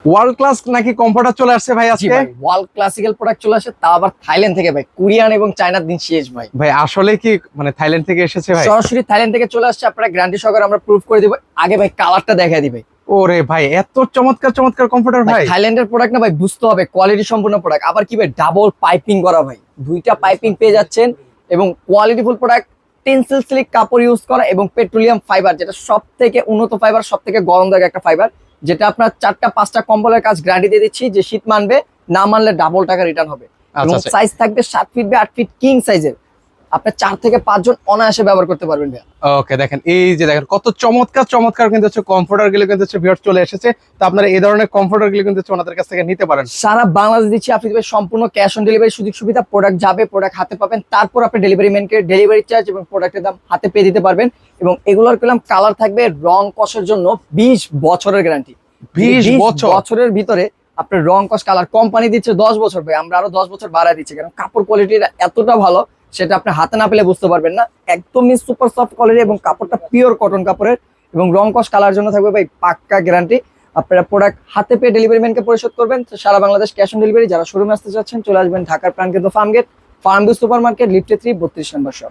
World class নাকি comforter চলে আসছে ভাই আজকে? ওয়ার্ল্ড ক্লাসিক্যাল প্রোডাক্ট চলে আসে, তা আবার থাইল্যান্ড থেকে ভাই। কোরিয়ান এবং চায়নার দিন শেষ ভাই। ভাই আসলে কি মানে থাইল্যান্ড থেকে এসেছে ভাই? সরাসরি থাইল্যান্ড থেকে চলে আসছে, আপনারা গ্যারান্টি সহকারে আমরা প্রুফ করে দিব। আগে ভাই কালারটা দেখাই দিবে। ওরে ভাই এত চমৎকার চমৎকার কমফোর্টার ভাই! থাইল্যান্ডের প্রোডাক্ট না ভাই, বুঝতে হবে কোয়ালিটি সম্পূর্ণ প্রোডাক্ট। আবার কি ভাই, ডাবল পাইপিং করা ভাই, দুইটা পাইপিং পেয়ে যাচ্ছেন এবং কোয়ালিটিফুল প্রোডাক্ট। টেনসিল সিল্ক কাপড় ইউজ করা এবং পেট্রোলিয়াম ফাইবার, যেটা সব থেকে উন্নত ফাইবার, সব থেকে গরমদায়ক একটা ফাইবার, যেটা আপনার 4টা-5টা কম্বলের কাজ গ্যারান্টি দিয়ে দিচ্ছি যে শীত মানবে, না মানলে ডাবল টাকা রিটার্ন হবে। এবং সাইজ থাকবে 7 ফিট বাই 8 ফিট কিং সাইজের। আপনি 4 থেকে 5 জন অনায়াসে ব্যবহার করতে পারবেন ভাই। ওকে, দেখেন এই যে দেখেন কত চমৎকার চমৎকার কিন্তু হচ্ছে কমফোর্টার গুলো কিন্তু হচ্ছে ভিউয়ার্স চলে এসেছে। তো আপনারা এই ধরনের কমফোর্টার গুলো কিন্তু হচ্ছে ওনাদের কাছ থেকে নিতে পারেন। সারা বাংলাদেশ দিচ্ছি আপনি ভাই সম্পূর্ণ ক্যাশ অন ডেলিভারি সুযোগ সুবিধা। প্রোডাক্ট যাবে, প্রোডাক্ট হাতে পাবেন, তারপর আপনি ডেলিভারি ম্যানকে ডেলিভারি চার্জ এবং প্রোডাক্টের দাম হাতে পেয়ে দিতে পারবেন। এবং এগুলোর পেলাম কালার থাকবে রং কষের জন্য 20 বছরের গ্যারান্টি। 20 বছরের ভিতরে আপনার রং কস কালার কোম্পানি দিচ্ছে 10 বছর ভাই, আমরা আরো 10 বছর বাড়ায় দিচ্ছি, কারণ কাপড় কোয়ালিটিটা এতটা ভালো, সেটা আপনি হাতে না পেলে বুঝতে পারবেন না। একদমই সুপার সফট কোয়ালিটি এবং কাপড়টা পিওর কটন কাপড়ের। এবং রং কস কালার জন্য থাকবে ভাই পাক্কা গ্যারান্টি। আপনারা প্রোডাক্ট হাতে পেয়ে ডেলিভারি ম্যানকে পরিশোধ করবেন। সারা বাংলাদেশ ক্যাশ অন ডেলিভারি। যারা শোরুমে আসতে চাচ্ছেন চলে আসবেন ঢাকার প্রাণকেন্দ্র ফার্মগেট, ফার্মগেট সুপার মার্কেট, লিফটে 3, 32 নম্বর শপ।